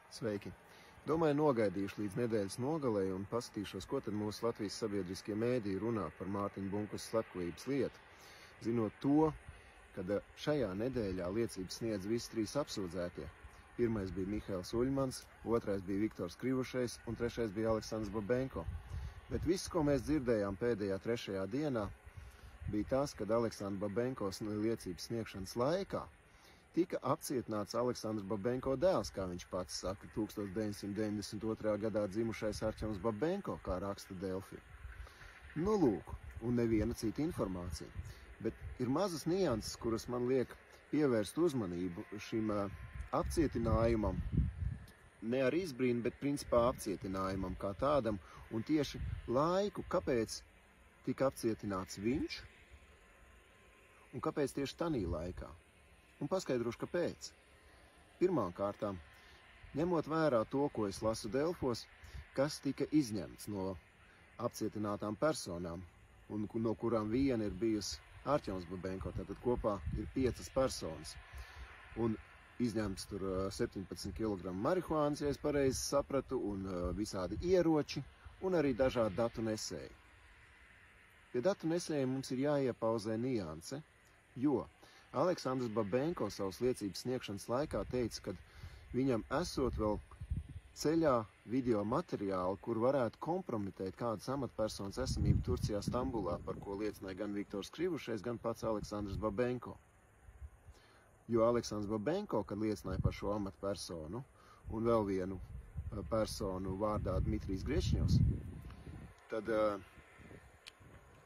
Sveiki! Domāju, nogaidīšu līdz nedēļas nogalei un paskatīšos, ko tad mūsu Latvijas sabiedriskie mēdīji runā par Mārtiņa Bunkas slepkavības lietu. Zinot to, kad šajā nedēļā liecības sniedz visi trīs apsūdzētie. Pirmais bija Mihails Uļmans, otrais bija Viktors Krivušejs un trešais bija Aleksandrs Babenko. Bet viss, ko mēs dzirdējām pēdējā trešajā dienā, bija tas, kad Aleksandra Babenkos liecības sniegšanas laikā tika apcietināts Aleksandrs Babenko dēls, kā viņš pats saka, 1992. gadā dzimušais Arķems Babenko, kā raksta Delfi. Nu lūk, un neviena cita informācija. Bet ir mazas nianses, kuras man liek pievērst uzmanību šim apcietinājumam, ne ar izbrīnu, bet principā apcietinājumam kā tādam, un tieši laiku, kāpēc tika apcietināts viņš, un kāpēc tieši tanī laikā. Un paskaidrošu, kāpēc. Pirmām kārtām, ņemot vērā to, ko es lasu Delfos, kas tika izņemts no apcietinātām personām, un no kurām viena ir bijusi Arķems Babenko, tātad kopā ir 5 personas. Un izņemts tur 17 kg marihuānas, ja es pareizi sapratu, un visādi ieroči, un arī dažādi datu nesēji. Pie datu nesējiem mums ir jāiepauzē nianse, jo Aleksandrs Babenko savas liecības sniegšanas laikā teica, ka viņam esot vēl ceļā video materiāli, kur varētu kompromitēt kādas amatpersonas esamību Turcijā, Stambulā, par ko liecināja gan Viktors Krivušejs, gan pats Aleksandrs Babenko. Jo Aleksandrs Babenko, kad liecināja par šo amatpersonu un vēl vienu personu vārdā Dmitrijs Grečņevs, tad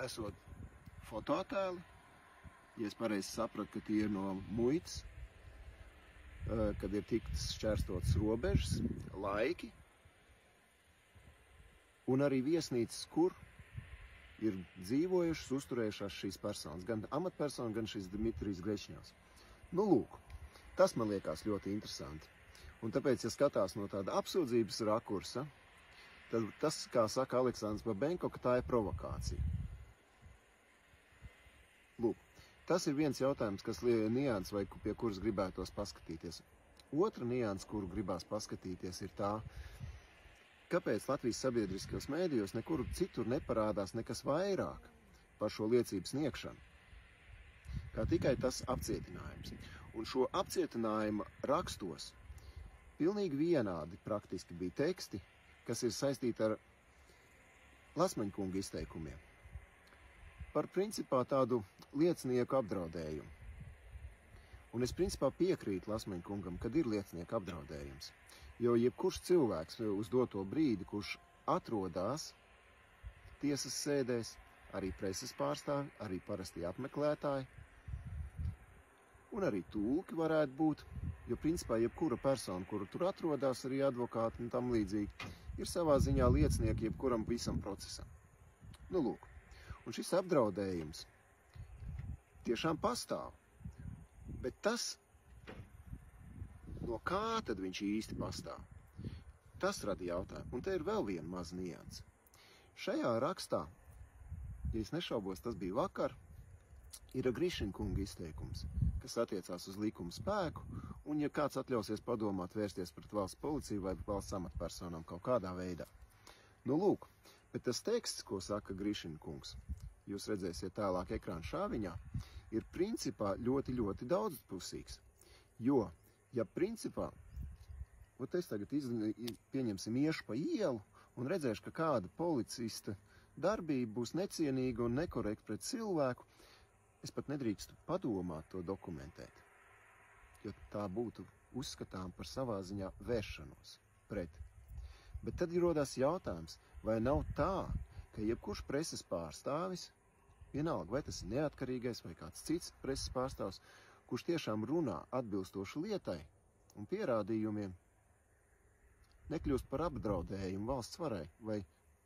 esot fotoattēli, ja es pareizi sapratu, ka tie ir no muitas, kad ir tiktas šķērstotas robežas, laiki, un arī viesnīcas, kur ir dzīvojušas, uzturējušās šīs personas, gan amatpersona, gan šis Dmitrijs Grečņevs. Nu, lūk, tas man liekas ļoti interesanti. Un tāpēc, ja skatās no tāda apsūdzības rakursa, tad tas, kā saka Aleksandrs Babenko, ka tā ir provokācija. Lūk, tas ir viens jautājums, kas nians vai pie kuras gribētos paskatīties. Otra nians, kuru gribās paskatīties, ir tā, kāpēc Latvijas sabiedriskajos mēdījos nekur citur neparādās nekas vairāk par šo liecības sniegšanu, kā tikai tas apcietinājums. Un šo apcietinājumu rakstos pilnīgi vienādi praktiski bija teksti, kas ir saistīti ar Lasmaņkunga izteikumiem. Par principā tādu liecinieku apdraudējumu. Un es principā piekrītu Lasmaņkungam, kad ir liecinieku apdraudējums. Jo jebkurš cilvēks uz doto brīdi, kurš atrodās tiesas sēdēs, arī preses pārstāvi, arī parasti apmeklētāji, un arī tulki varētu būt, jo principā jebkura persona, kura tur atrodās, arī advokāti un tam līdzīgi, ir savā ziņā liecinieki jebkuram visam procesam. Nu lūk. Un šis apdraudējums tiešām pastāv, bet tas, no kā tad viņš īsti pastāv, tas rada jautājumu. Un te ir vēl viena maza nianse. Šajā rakstā, ja es nešaubos, tas bija vakar, ir Grišinkunga izteikums, kas attiecās uz likuma spēku, un ja kāds atļausies padomāt vērsties pret valsts policiju vai valsts amatpersonām kaut kādā veidā. Nu lūk, bet tas teksts, ko saka Grišinkungs, jūs redzēsiet tālāk ekrāna šāviņā, ir principā ļoti, ļoti daudzpusīgs. Jo, ja principā, es tagad pieņemsim iešu pa ielu un redzēšu, ka kāda policista darbība būs necienīga un nekorekta pret cilvēku, es pat nedrīkstu padomāt to dokumentēt, jo tā būtu uzskatām par savā ziņā vēršanos pret. Bet tad ir rodās jautājums, vai nav tā, ka jebkurš preses pārstāvis, vienalga, vai tas ir neatkarīgais vai kāds cits preses pārstāvs, kurš tiešām runā atbilstoši lietai un pierādījumiem, nekļūst par apdraudējumu valsts varai vai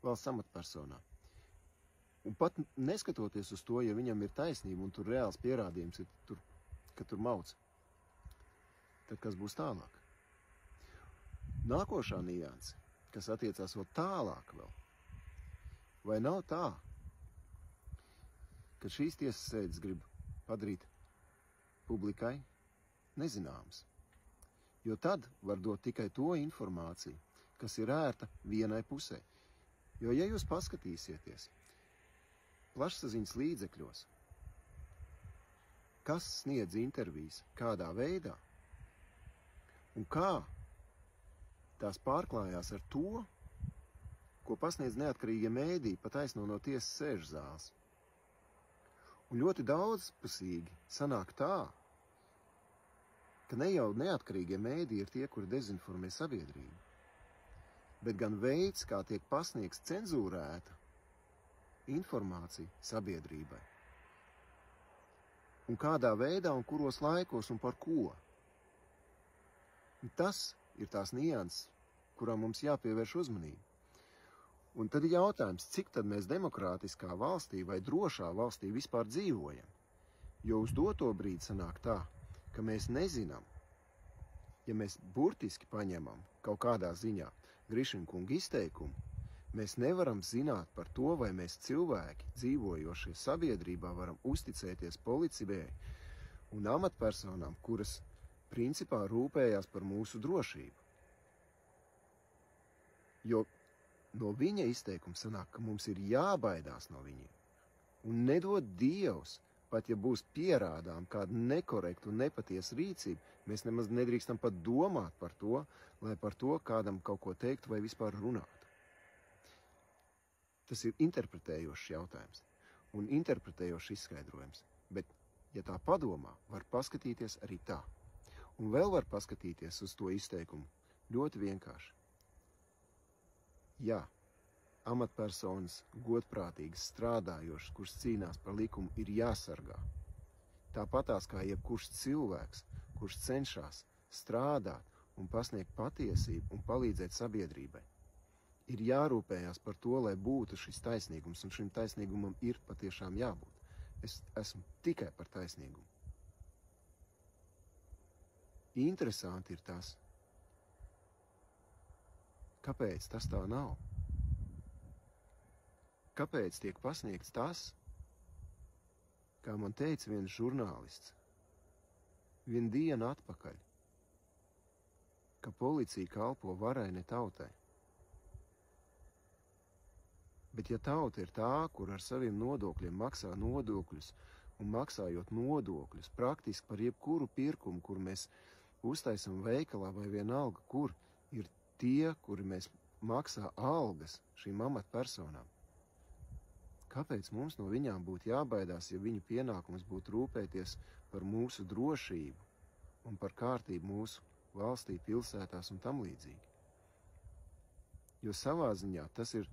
valsts amatpersonā. Un pat neskatoties uz to, ja viņam ir taisnība un tur reāls pierādījums ir, ka tur mauc, tad kas būs tālāk? Nākošā nianse, kas attiecās vēl tālāk vēl. Vai nav tā, ka šīs tiesas sēdes grib padarīt publikai nezināmas? jo tad var dot tikai to informāciju, kas ir ērta vienai pusē. Jo, ja jūs paskatīsieties plašsaziņas līdzekļos, kas sniedz intervijas, kādā veidā un kā tās pārklājās ar to, ko pasniedz neatkarīgie mēdī, pat aizno no tiesas sēžzāles. Un ļoti daudzpusīgi sanāk tā, ka ne jau neatkarīgie mēdī ir tie, kuri dezinformē sabiedrību, bet gan veids, kā tiek pasniegts cenzūrēta informācija sabiedrībai. Un kādā veidā un kuros laikos un par ko. Un tas ir tās nianses, kurām mums jāpievērš uzmanība. Un tad ir jautājums, cik tad mēs demokrātiskā valstī vai drošā valstī vispār dzīvojam. Jo uz doto brīdi sanāk tā, ka mēs nezinām, ja mēs burtiski paņemam kaut kādā ziņā Grišina kunga izteikumu, mēs nevaram zināt par to, vai mēs cilvēki, dzīvojošie sabiedrībā, varam uzticēties policijai un amatpersonām, kuras principā rūpējās par mūsu drošību. Jo no viņa izteikuma sanāk, ka mums ir jābaidās no viņiem. Un nedod Dievs, pat ja būs pierādām kāda nekorekta un nepatiesa rīcība, mēs nemaz nedrīkstam pat domāt par to, lai par to kādam kaut ko teikt vai vispār runāt. Tas ir interpretējošs jautājums un interpretējošs izskaidrojums. Bet, ja tā padomā, var paskatīties arī tā. Un vēl var paskatīties uz to izteikumu ļoti vienkārši. Jā, amatpersonas, godprātīgas, strādājošas, kuras cīnās par likumu, ir jāsargā. Tāpatās kā jebkurš cilvēks, kurš cenšas strādāt un pasniegt patiesību un palīdzēt sabiedrībai. Ir jārūpējās par to, lai būtu šis taisnīgums, un šim taisnīgumam ir patiešām jābūt. Es esmu tikai par taisnīgumu. Interesanti ir tas, kāpēc tas tā nav. Kāpēc tiek pasniegts tas, kā man teica viens žurnālists, vienu dienu atpakaļ, ka policija kalpo varai, ne tautai. Bet ja tauta ir tā, kur ar saviem nodokļiem maksā nodokļus, un maksājot nodokļus praktiski par jebkuru pirkumu, kur mēs uztaisam veikalā vai vienalga, kur ir tie, kuri mēs maksā algas šīm amatpersonām, kāpēc mums no viņām būtu jābaidās, ja viņu pienākums būtu rūpēties par mūsu drošību un par kārtību mūsu valstī, pilsētās un tam līdzīgi? Jo savā ziņā tas ir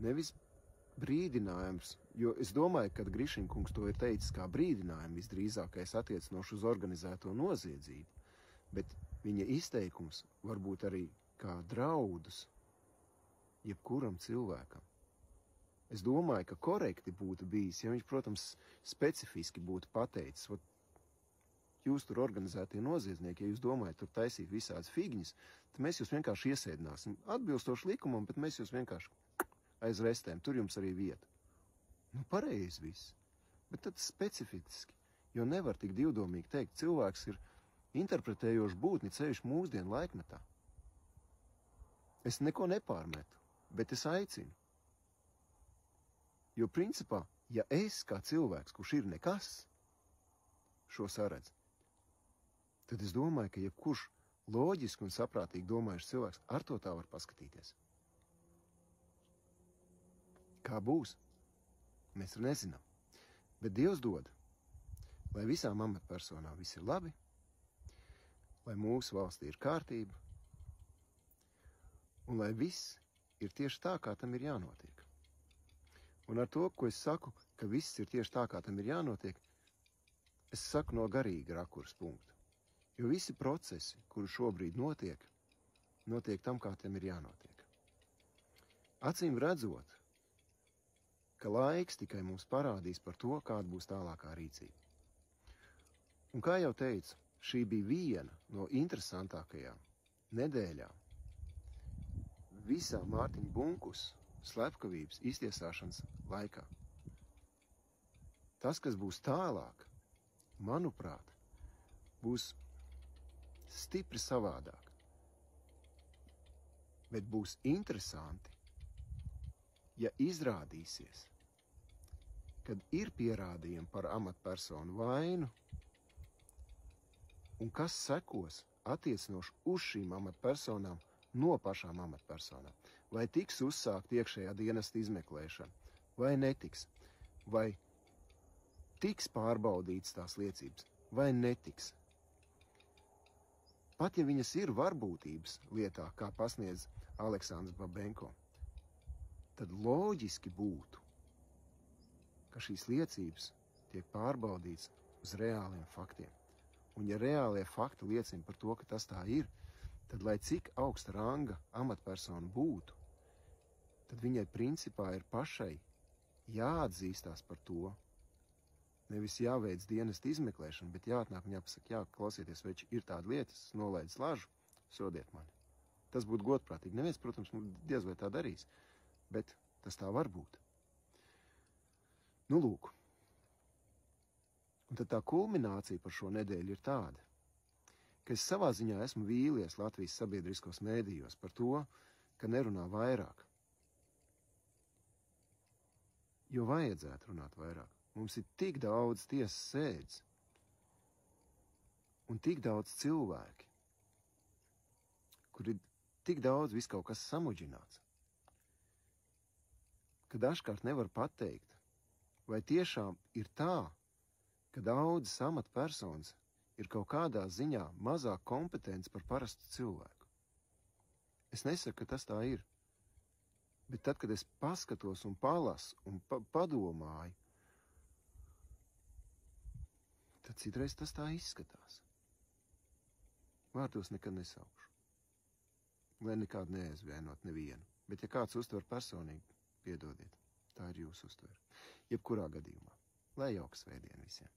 nevis brīdinājums, jo es domāju, ka Grišina kungs to ir teicis kā brīdinājumu, visdrīzākais attiecinoši uz organizēto noziedzību, bet viņa izteikums var būt arī kā draudus jebkuram cilvēkam. Es domāju, ka korekti būtu bijis, ja viņš, protams, specifiski būtu pateicis, jūs tur organizētie noziedznieki, ja jūs domājat tur taisīt visādas figņas, tad mēs jūs vienkārši iesēdināsim atbilstoši likumam, bet mēs jūs vienkārši aiz restēm, tur jums arī vieta. Nu, pareizi viss, bet tad specifiski, jo nevar tik divdomīgi teikt, cilvēks ir interpretējoši būtni ceļš mūsdienu laikmetā. Es neko nepārmetu, bet es aicinu. Jo principā, ja es kā cilvēks, kurš ir nekas, šo saredz, tad es domāju, ka jebkurš loģiski un saprātīgi domājušs cilvēks ar to tā var paskatīties. Kā būs? Mēs nezinām. Bet Dievs dod, lai visām amatpersonām viss ir labi, lai mūsu valstī ir kārtība, un lai viss ir tieši tā, kā tam ir jānotiek. Un ar to, ko es saku, ka viss ir tieši tā, kā tam ir jānotiek, es saku no garīga rakursa punkta. Jo visi procesi, kuri šobrīd notiek tam, kā tam ir jānotiek. Acīm redzot, ka laiks tikai mums parādīs par to, kāda būs tālākā rīcība. Un kā jau teicu, šī bija viena no interesantākajām nedēļām visā Mārtiņa Bunkus slepkavības iztiesāšanas laikā. Tas, kas būs tālāk, manuprāt, būs stipri savādāk. Bet būs interesanti, ja izrādīsies, kad ir pierādījumi par amatpersonu vainu, un kas sekos attiecinoši uz šīm amatpersonām no pašām amatpersonām. Vai tiks uzsākt iekšējā dienesta izmeklēšana, vai netiks, vai tiks pārbaudīts tās liecības, vai netiks. Pat ja viņas ir varbūtības lietā, kā pasniedz Aleksandrs Babenko, tad loģiski būtu, ka šīs liecības tiek pārbaudīts uz reāliem faktiem. Un ja reālie fakti liecina par to, ka tas tā ir, tad lai cik augsta ranga amatpersona būtu, tad viņai principā ir pašai jāatzīstās par to, nevis jāveic dienesta izmeklēšana, bet jāatnāk un jāpasaka, jā, klausieties, veči, ir tāda lieta, es nolaidu slažu, sodiet mani. Tas būtu godprātīgi. Neviens, protams, diez vai tā darīs, bet tas tā var būt. Nu, lūk. Un tad tā kulminācija par šo nedēļu ir tāda, ka es savā ziņā esmu vīlies Latvijas sabiedriskos mēdījos par to, ka nerunā vairāk. Jo vajadzētu runāt vairāk. Mums ir tik daudz tiesas sēdes un tik daudz cilvēki, kur ir tik daudz viss kaut kas samuģināts, ka dažkārt nevar pateikt, vai tiešām ir tā, ka daudzas amatpersonas ir kaut kādā ziņā mazāk kompetents par parastu cilvēku. Es nesaku, ka tas tā ir, bet tad, kad es paskatos un palasu un padomāju, tad citreiz tas tā izskatās. Vārdos nekad nesaukšu. Lai nekādu neaizvienot nevienu. Bet ja kāds uztver personīgi, piedodiet, tā ir jūsu uztvere. Jebkurā gadījumā. Lai jauka svētdiena visiem.